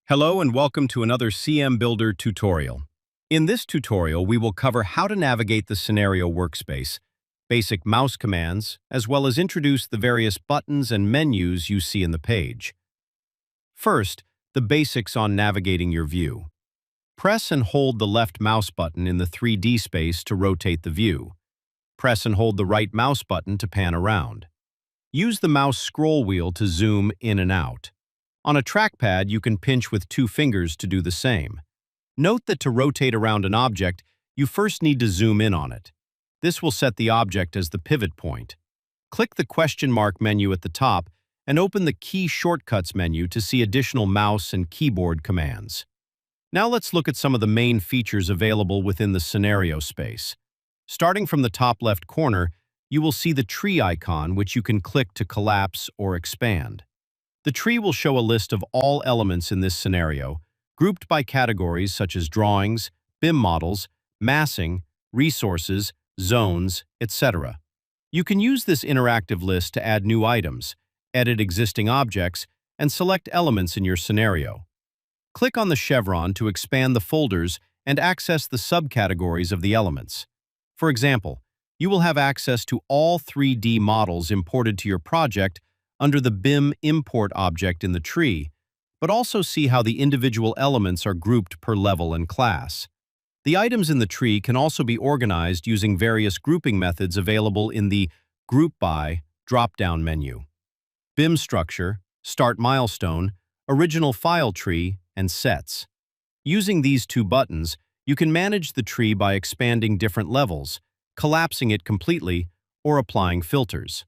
Hello and welcome to another cmBuilder tutorial. In this tutorial, we will cover how to navigate the scenario workspace, basic mouse commands, as well as introduce the various buttons and menus you see in the page. First, the basics on navigating your view. Press and hold the left mouse button in the 3D space to rotate the view. Press and hold the right mouse button to pan around. Use the mouse scroll wheel to zoom in and out. On a trackpad, you can pinch with 2 fingers to do the same. Note that to rotate around an object, you first need to zoom in on it. This will set the object as the pivot point. Click the question mark menu at the top and open the Key Shortcuts menu to see additional mouse and keyboard commands. Now let's look at some of the main features available within the scenario space. Starting from the top left corner, you will see the tree icon, which you can click to collapse or expand. The tree will show a list of all elements in this scenario, grouped by categories such as drawings, BIM models, massing, resources, zones, etc. You can use this interactive list to add new items, edit existing objects, and select elements in your scenario. Click on the chevron to expand the folders and access the subcategories of the elements. For example, you will have access to all 3D models imported to your project under the BIM import object in the tree, but also see how the individual elements are grouped per level and class. The items in the tree can also be organized using various grouping methods available in the Group By drop-down menu. BIM Structure, Start Milestone, Original File Tree, and Sets. Using these 2 buttons, you can manage the tree by expanding different levels, collapsing it completely, or applying filters.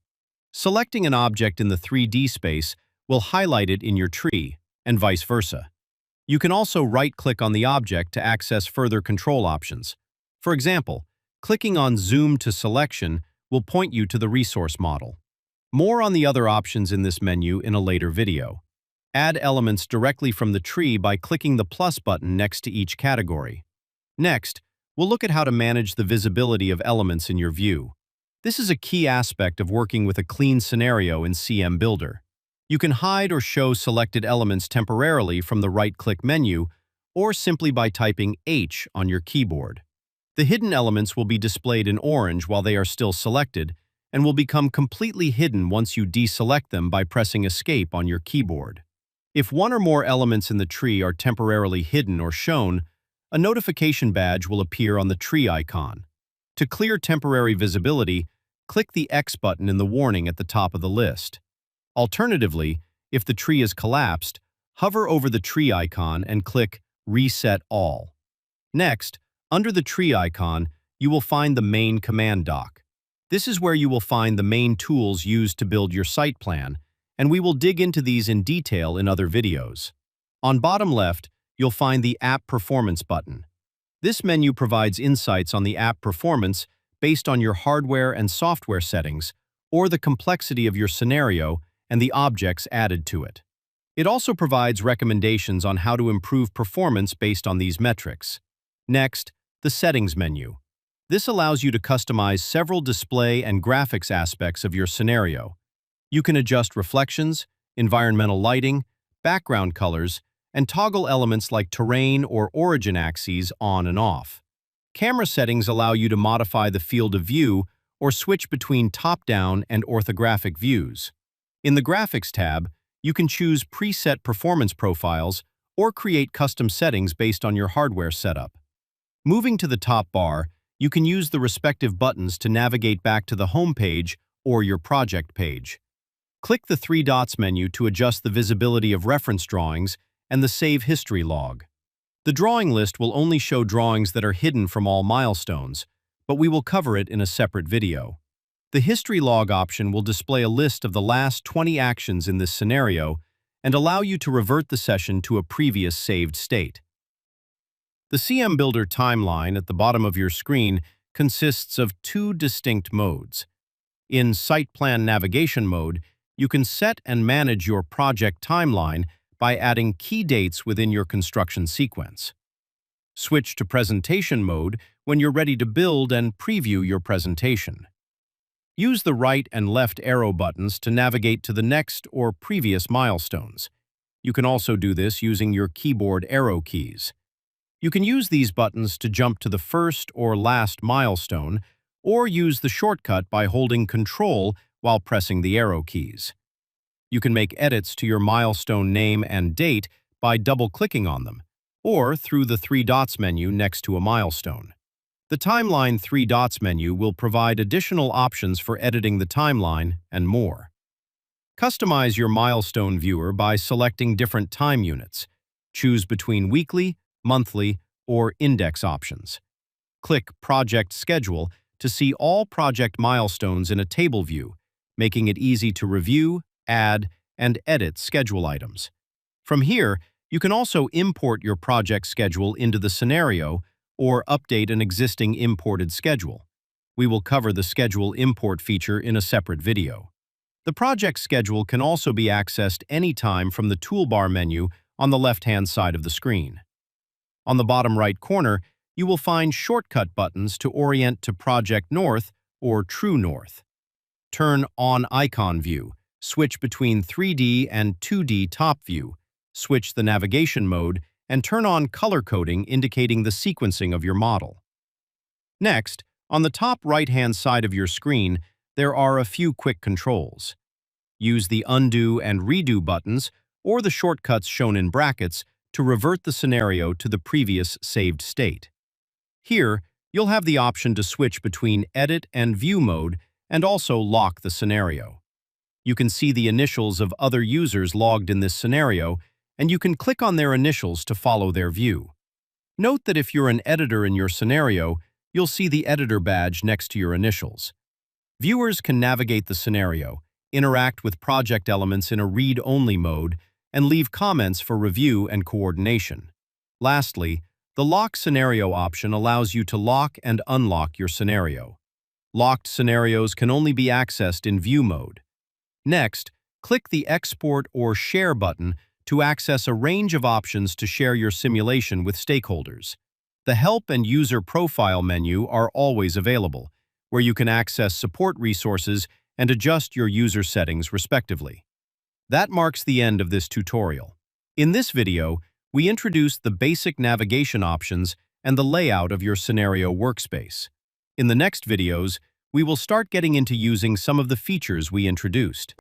Selecting an object in the 3D space will highlight it in your tree, and vice versa. You can also right-click on the object to access further control options. For example, clicking on Zoom to Selection will point you to the resource model. More on the other options in this menu in a later video. Add elements directly from the tree by clicking the plus button next to each category. Next, we'll look at how to manage the visibility of elements in your view. This is a key aspect of working with a clean scenario in cmBuilder. You can hide or show selected elements temporarily from the right-click menu or simply by typing H on your keyboard. The hidden elements will be displayed in orange while they are still selected and will become completely hidden once you deselect them by pressing Escape on your keyboard. If one or more elements in the tree are temporarily hidden or shown, a notification badge will appear on the tree icon. To clear temporary visibility, click the X button in the warning at the top of the list. Alternatively, if the tree is collapsed, hover over the tree icon and click Reset All. Next, under the tree icon, you will find the main command dock. This is where you will find the main tools used to build your site plan, and we will dig into these in detail in other videos. On bottom left, you'll find the App Performance button. This menu provides insights on the app performance based on your hardware and software settings, or the complexity of your scenario and the objects added to it. It also provides recommendations on how to improve performance based on these metrics. Next, the Settings menu. This allows you to customize several display and graphics aspects of your scenario. You can adjust reflections, environmental lighting, background colors, and toggle elements like terrain or origin axes on and off. Camera settings allow you to modify the field of view or switch between top-down and orthographic views. In the Graphics tab, you can choose preset performance profiles or create custom settings based on your hardware setup. Moving to the top bar, you can use the respective buttons to navigate back to the home page or your project page. Click the 3 dots menu to adjust the visibility of reference drawings and the Save History log. The drawing list will only show drawings that are hidden from all milestones, but we will cover it in a separate video. The History log option will display a list of the last 20 actions in this scenario and allow you to revert the session to a previous saved state. The cmBuilder timeline at the bottom of your screen consists of 2 distinct modes. In Site Plan Navigation mode, you can set and manage your project timeline by adding key dates within your construction sequence. Switch to Presentation mode when you're ready to build and preview your presentation. Use the right and left arrow buttons to navigate to the next or previous milestones. You can also do this using your keyboard arrow keys. You can use these buttons to jump to the first or last milestone, or use the shortcut by holding Control while pressing the arrow keys. You can make edits to your milestone name and date by double-clicking on them, or through the three dots menu next to a milestone. The Timeline three dots menu will provide additional options for editing the timeline and more. Customize your milestone viewer by selecting different time units. Choose between weekly, monthly, or index options. Click Project Schedule to see all project milestones in a table view, making it easy to review, add, and edit schedule items. From here, you can also import your project schedule into the scenario or update an existing imported schedule. We will cover the schedule import feature in a separate video. The project schedule can also be accessed anytime from the toolbar menu on the left-hand side of the screen. On the bottom right corner, you will find shortcut buttons to orient to Project North or True North. Turn on Icon View, switch between 3D and 2D top view, switch the navigation mode, and turn on color coding indicating the sequencing of your model. Next, on the top right-hand side of your screen, there are a few quick controls. Use the Undo and Redo buttons or the shortcuts shown in brackets to revert the scenario to the previous saved state. Here, you'll have the option to switch between Edit and View mode and also lock the scenario. You can see the initials of other users logged in this scenario, and you can click on their initials to follow their view. Note that if you're an editor in your scenario, you'll see the editor badge next to your initials. Viewers can navigate the scenario, interact with project elements in a read-only mode, and leave comments for review and coordination. Lastly, the Lock Scenario option allows you to lock and unlock your scenario. Locked scenarios can only be accessed in View mode. Next, click the Export or Share button to access a range of options to share your simulation with stakeholders. The Help and User Profile menu are always available, where you can access support resources and adjust your user settings respectively. That marks the end of this tutorial. In this video, we introduced the basic navigation options and the layout of your scenario workspace. In the next videos, we will start getting into using some of the features we introduced.